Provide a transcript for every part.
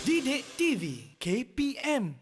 Didik TV KPM.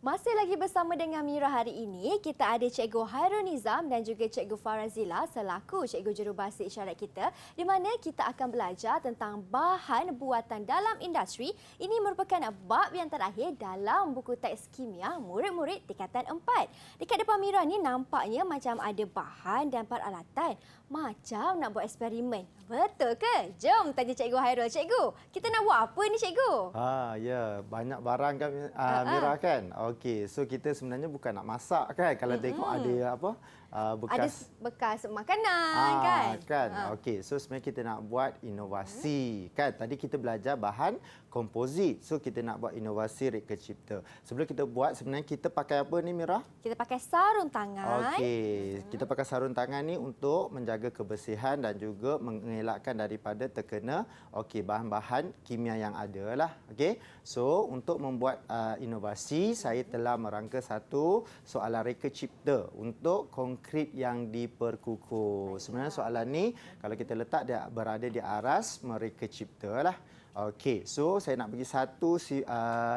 Masih lagi bersama dengan Mira hari ini, kita ada Cikgu Hairul Nizam dan juga Cikgu Farazila selaku Cikgu Jurubahasa Isyarat kita, di mana kita akan belajar tentang bahan buatan dalam industri. Ini merupakan bab yang terakhir dalam buku teks kimia murid-murid tingkatan 4. Dekat depan Mira ni nampaknya macam ada bahan dan peralatan, macam nak buat eksperimen. Betul ke? Jom tanya Cikgu Hairul. Cikgu, kita nak buat apa ni Cikgu? Ya, banyak barang kan Mira kan. Okey, so kita sebenarnya bukan nak masak kan. Kalau tengok ada apa? Ada bekas makanan kan? Okey, so sebenarnya kita nak buat inovasi kan. Tadi kita belajar bahan komposit. So kita nak buat inovasi reka cipta. Sebelum kita buat sebenarnya kita pakai apa ni Mira? Kita pakai sarung tangan. Okey, kita pakai sarung tangan ni untuk menjaga kebersihan dan juga mengelakkan daripada terkena bahan-bahan kimia yang ada lah. Okey. So untuk membuat inovasi, saya telah merangka satu soalan reka cipta untuk konkrit yang diperkukuh. Sebenarnya soalan ni kalau kita letak dia berada di aras mereka cipta lah. Okey, so saya nak bagi satu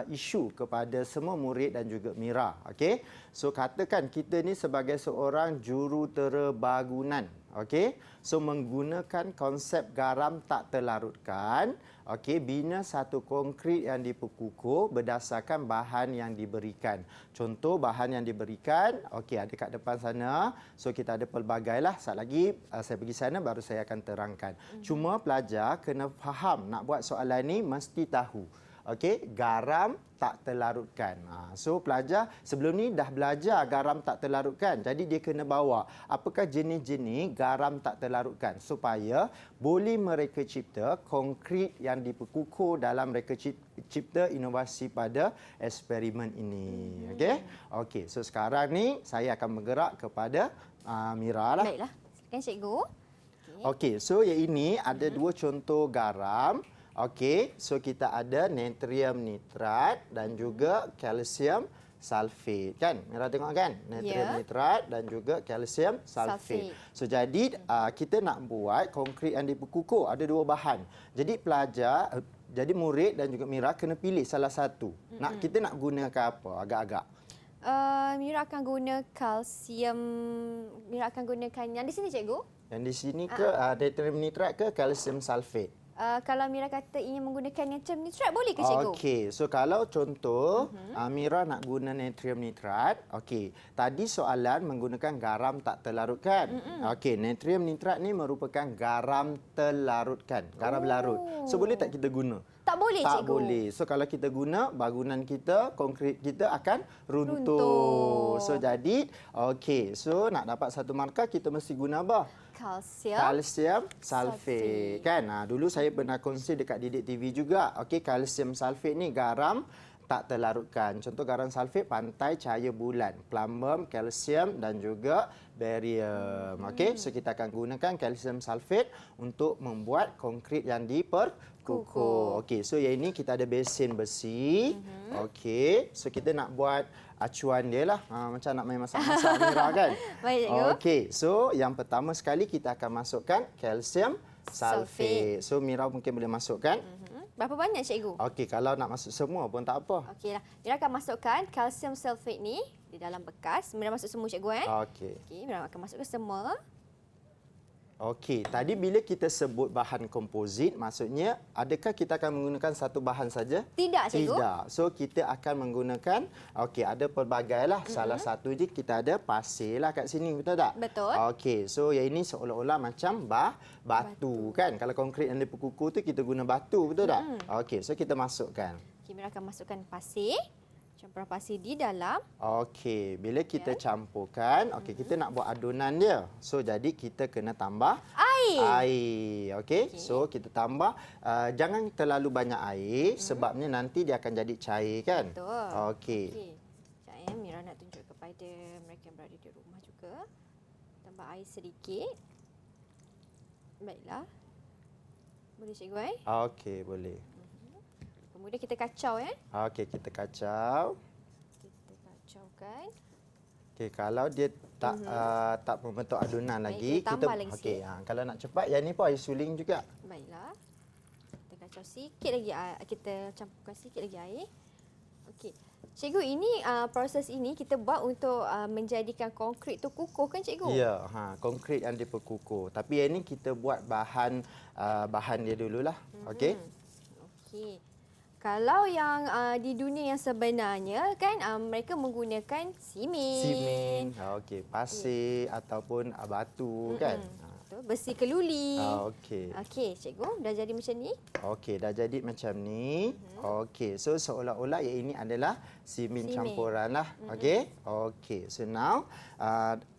isu kepada semua murid dan juga Mira. Okey, so katakan kita ni sebagai seorang jurutera bangunan. Okey, so menggunakan konsep garam tak terlarutkan. Okey, bina satu konkrit yang diperkukuh berdasarkan bahan yang diberikan. Contoh bahan yang diberikan, okey ada kat depan sana. So kita ada pelbagai lah. Sekejap lagi saya pergi sana baru saya akan terangkan. Cuma pelajar kena faham nak buat soalan ni mesti tahu. Okey, garam tak terlarutkan. So pelajar sebelum ni dah belajar garam tak terlarutkan. Jadi dia kena bawa apakah jenis-jenis garam tak terlarutkan supaya boleh mereka cipta konkrit yang diperkukuh dalam mereka cipta inovasi pada eksperimen ini. Okey, so sekarang ni saya akan bergerak kepada Mira lah. Baiklah, silakan Cikgu. Okey, so yang ini ada dua contoh garam. Okey, so kita ada natrium nitrat dan juga kalsium sulfat kan? Mira tengok kan? Natrium nitrat dan juga kalsium sulfat. So jadi kita nak buat konkrit yang diperkukuh, ada dua bahan. Jadi pelajar, jadi murid dan juga Mira kena pilih salah satu. Kita nak gunakan apa agak-agak? Mira akan guna kalsium. Mira akan gunakan yang di sini Cikgu. Yang di sini ke natrium nitrat ke kalsium sulfat? Kalau Mira kata ingin menggunakan natrium nitrat, boleh ke Cikgu? Okey, so kalau contoh Mira nak guna natrium nitrat, okey. Tadi soalan menggunakan garam tak terlarutkan. Okey, natrium nitrat ni merupakan garam terlarutkan, garam larut. So boleh tak kita guna? Tak boleh Cikgu. Tak boleh. So kalau kita guna, bangunan kita, konkrit kita akan runtuh. So jadi, okey. So nak dapat satu markah kita mesti guna apa? Kalsium sulfat. Kan? Dulu saya pernah kongsi dekat Didik TV juga. Okey, kalsium sulfat ni garam tak terlarutkan. Contoh garam sulfat pantai cahaya bulan, plumbum, kalsium dan juga barium. Okey, so kita akan gunakan kalsium sulfat untuk membuat konkrit yang diperkukuh. Okey, so yang ini kita ada besin besi. Okey, so kita nak buat acuan dia lah. Macam nak main masak-masak Mira kan? Baik, Cikgu. Okey, so yang pertama sekali kita akan masukkan kalsium sulfat. So Mira mungkin boleh masukkan. Berapa banyak Cikgu? Okey, kalau nak masuk semua pun tak apa. Okeylah. Mira akan masukkan kalsium sulfat ni di dalam bekas. Mira masuk semua Cikgu Okey. Okey, Mira akan masukkan semua. Okey, tadi bila kita sebut bahan komposit, maksudnya adakah kita akan menggunakan satu bahan saja? Tidak, Cikgu. Tidak. So kita akan menggunakan, okey, ada pelbagai lah. Salah satu je kita ada pasir lah kat sini, betul tak? Betul. Okey, so yang ini seolah-olah macam batu kan? Kalau konkrit yang diperkukuh tu kita guna batu, betul tak? Okey, so kita masukkan. Okey, Mira akan masukkan pasir. Campuran pasir di dalam. Okey, bila kita campurkan, okey kita nak buat adunan dia. So jadi kita kena tambah air. Okey. So kita tambah jangan terlalu banyak air sebabnya nanti dia akan jadi cair kan? Betul. Okey. Sekejap Mira nak tunjuk kepada mereka yang berada di rumah juga. Tambah air sedikit. Baiklah. Boleh Cikgu Okey, boleh. Kemudian kita kacau Okey, kita kacau. Kita kacaukan. Okey, kalau dia tak membentuk adunan lagi, kita tambah lagi okey, kalau nak cepat yang ni pun air suling juga. Baiklah. Kita kacau sikit lagi, kita campurkan sikit lagi air. Okey. Cikgu, ini proses ini kita buat untuk menjadikan konkrit tu kukuh kan cikgu? Ya, konkrit yang diperkukuh. Tapi yang ni kita buat bahan dia dululah. Okey. Okey. Kalau yang di dunia yang sebenarnya kan mereka menggunakan simen. Simen, okey, pasir ataupun batu kan. Betul. Besi keluli. Okey. Okey, cikgu, dah jadi macam ni? Okey, dah jadi macam ni. Okey, so seolah-olah yang ini adalah simen campuran lah. Okey. Okey, so now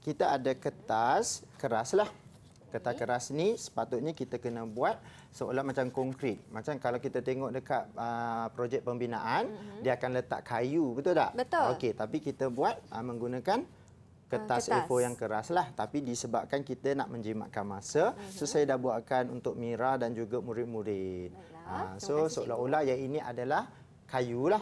kita ada kertas keras lah. Kertas keras ni sepatutnya kita kena buat seolah macam konkrit. Macam kalau kita tengok dekat projek pembinaan, dia akan letak kayu, betul tak? Betul. Okey, tapi kita buat menggunakan kertas A4 yang keras lah. Tapi disebabkan kita nak menjimatkan masa, so saya dah buatkan untuk Mira dan juga murid-murid. So seolah-olah yang ini adalah kayu lah.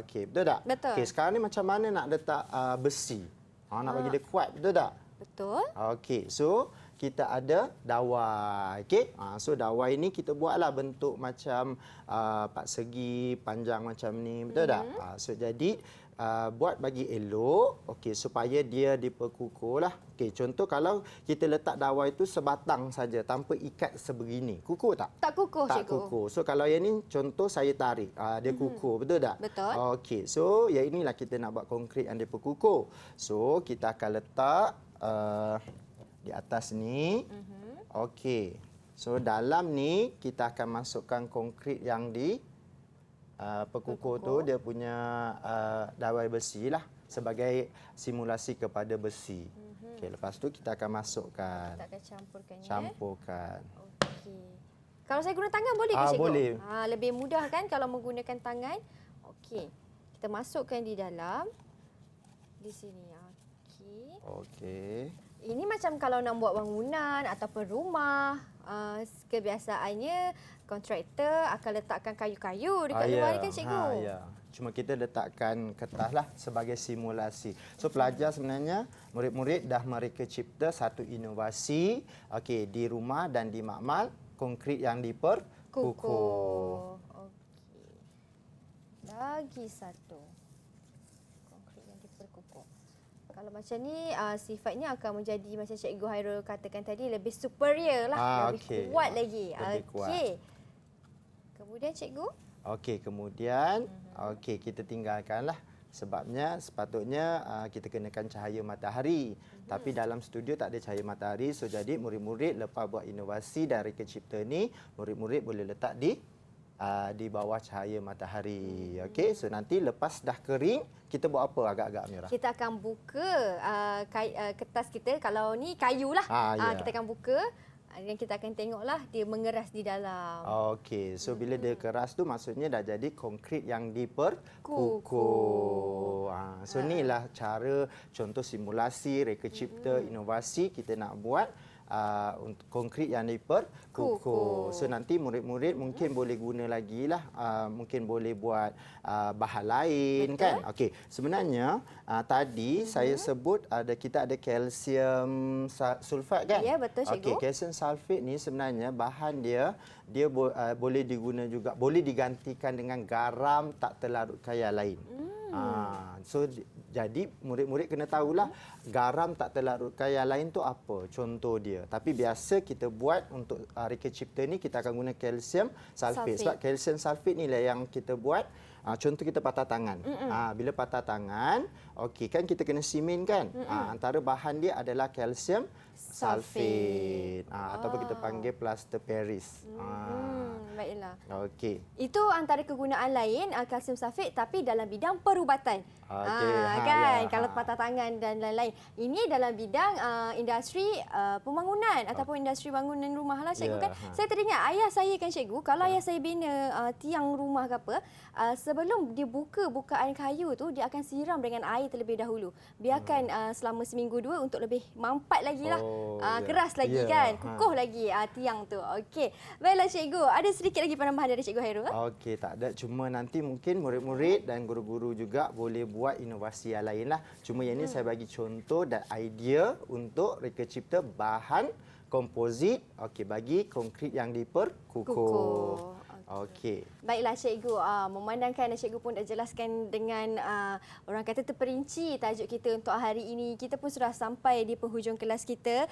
Okey, betul tak? Betul. Okey, sekarang ni macam mana nak letak besi? Nak bagi dia kuat, betul tak? Betul. Okey, so kita ada dawai. Okey, so dawai ini kita buatlah bentuk macam 4 segi, panjang macam ni, betul tak? So jadi buat bagi elok, okey, supaya dia diperkukuhlah. Okey, contoh kalau kita letak dawai itu sebatang saja tanpa ikat sebegini, kukuh tak? Tak kukuh, Tak cikgu. kukuh. So kalau yang ni contoh saya tarik, dia kukuh, betul tak? Betul. Okey, so yang inilah kita nak buat konkrit yang diperkukuh. So kita akan letak di atas ni. Okey. So dalam ni kita akan masukkan konkrit yang di perkukuh tu, dia punya dawai besi lah sebagai simulasi kepada besi. Okey, lepas tu kita akan masukkan. Kita akan campurkan. Campurkan. Okey. Kalau saya guna tangan boleh ke cikgu? Boleh. Lebih mudah kan kalau menggunakan tangan. Okey. Kita masukkan di dalam. Di sini. Okey. Okey. Ini macam kalau nak buat bangunan ataupun rumah, kebiasaannya kontraktor akan letakkan kayu-kayu dekat luar ni kan cikgu? Ya. Cuma kita letakkan kertas lah sebagai simulasi. So pelajar sebenarnya, murid-murid dah mereka cipta satu inovasi di rumah dan di makmal, konkrit yang diperkukuh. Okey. Lagi satu. Konkrit yang diperkukuh. Kalau macam ni sifatnya akan menjadi macam Cikgu Hairul katakan tadi, lebih superior lah, lebih kuat lagi. Okey. Kemudian cikgu? Okey, kemudian kita tinggalkanlah. Sebabnya sepatutnya kita kenakan cahaya matahari. Tapi dalam studio tak ada cahaya matahari. So jadi murid-murid lepas buat inovasi dan reka cipta ni, murid-murid boleh letak di bawah cahaya matahari. Okey, so nanti lepas dah kering, kita buat apa agak-agak Mira? Kita akan buka kertas kita. Kalau ni kayu lah. Kita akan buka. Dan kita akan tengoklah dia mengeras di dalam. Okey, so bila dia keras tu maksudnya dah jadi konkrit yang diperkukuh. So inilah cara contoh simulasi, reka cipta, inovasi kita nak buat untuk konkrit yang diperkukuh. So nanti murid-murid mungkin boleh guna lagi lah, mungkin boleh buat bahan lain. Betul. Kan? Okey, sebenarnya tadi saya sebut kita ada kalsium sulfat kan? Ya, betul cikgu. Okey, kalsium sulfat ni sebenarnya bahan dia boleh diguna juga, boleh digantikan dengan garam tak terlarut kaya lain. So jadi murid-murid kena tahulah garam tak terlarut kaya lain tu apa contoh dia. Tapi biasa kita buat untuk reka cipta ni kita akan guna kalsium sulfat. Sebab kalsium sulfat ni lah yang kita buat. Contoh kita patah tangan. Bila patah tangan, okey kan kita kena simen kan? Antara bahan dia adalah kalsium sulfat. Ataupun kita panggil plaster Paris. Baiklah. Okey. Itu antara kegunaan lain kalsium sulfat tapi dalam bidang perubatan. Kan kalau patah tangan dan lain-lain. Ini dalam bidang industri pembangunan ataupun industri bangunan rumah lah cikgu kan. Saya teringat ayah saya kan cikgu, kalau ayah saya bina tiang rumah ke apa, sebelum dia bukaan kayu tu dia akan siram dengan air terlebih dahulu. Biarkan selama seminggu dua untuk lebih mampat lagi lah. Keras lagi kan, kukuh lagi tiang tu. Okey. Baiklah cikgu, ada sedikit lagi penambahan dari Cikgu Hairul? Okey, tak ada. Cuma nanti mungkin murid-murid dan guru-guru juga boleh buat inovasi yang lain lah. Cuma yang ini saya bagi contoh dan idea untuk reka cipta bahan komposit bagi konkrit yang diperkukuh. Okey. Baiklah cikgu, memandangkan cikgu pun dah jelaskan dengan orang kata terperinci tajuk kita untuk hari ini. Kita pun sudah sampai di penghujung kelas kita.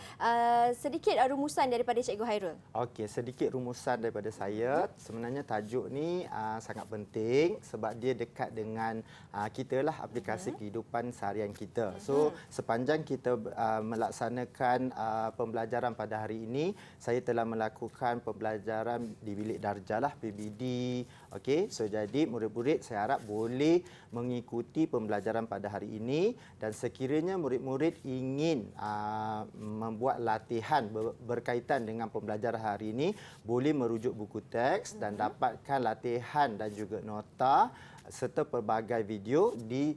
Sedikit rumusan daripada Cikgu Hairul. Okey, sedikit rumusan daripada saya. Sebenarnya tajuk ni sangat penting sebab dia dekat dengan kita lah, aplikasi kehidupan seharian kita. So, sepanjang kita melaksanakan pembelajaran pada hari ini, saya telah melakukan pembelajaran di bilik darjah lah, PBD. Okey, so jadi murid-murid saya harap boleh mengikuti pembelajaran pada hari ini, dan sekiranya murid-murid ingin membuat latihan berkaitan dengan pembelajaran hari ini, boleh merujuk buku teks dan dapatkan latihan dan juga nota serta pelbagai video di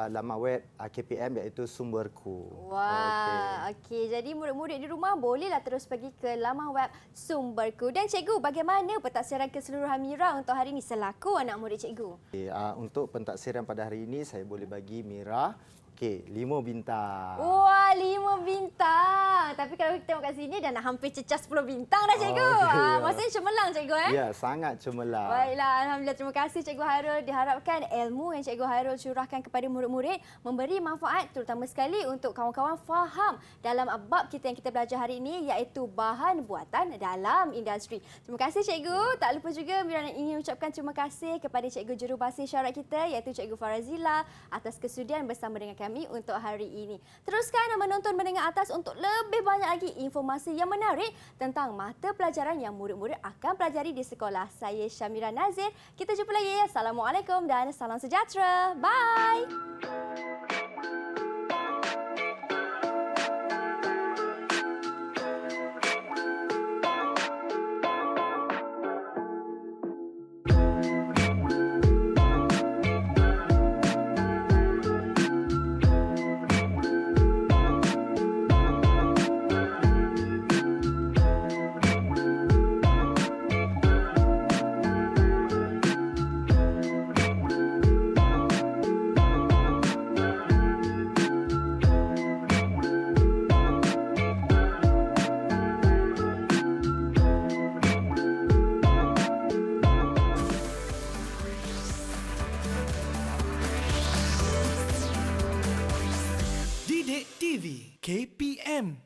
laman web KPM iaitu Sumberku. Wah, okey. Jadi murid-murid di rumah bolehlah terus pergi ke laman web Sumberku. Dan cikgu, bagaimana pentaksiran keseluruhan Mira untuk hari ini selaku anak murid cikgu? Okay, untuk pentaksiran pada hari ini saya boleh bagi Mira 5 bintang. Wah, 5 bintang. Tapi kalau kita tengok kat sini dah nak hampir cecah 10 bintang dah cikgu. Okay, Maksudnya cemerlang cikgu Ya, sangat cemerlang. Baiklah, alhamdulillah, terima kasih Cikgu Hairul. Diharapkan ilmu yang Cikgu Hairul curahkan kepada murid-murid memberi manfaat terutama sekali untuk kawan-kawan faham dalam bab kita yang kita belajar hari ini iaitu bahan buatan dalam industri. Terima kasih Cikgu. Tak lupa juga Mira ingin ucapkan terima kasih kepada Cikgu Jurubahasa Isyarat kita iaitu Cikgu Farazila atas kesudian bersama dengan kami untuk hari ini. Teruskan menonton mendengar atas untuk lebih banyak lagi informasi yang menarik tentang mata pelajaran yang murid-murid akan pelajari di sekolah. Saya Syamira Nazir. Kita jumpa lagi. Assalamualaikum dan salam sejahtera. Bye. Didik TV KPM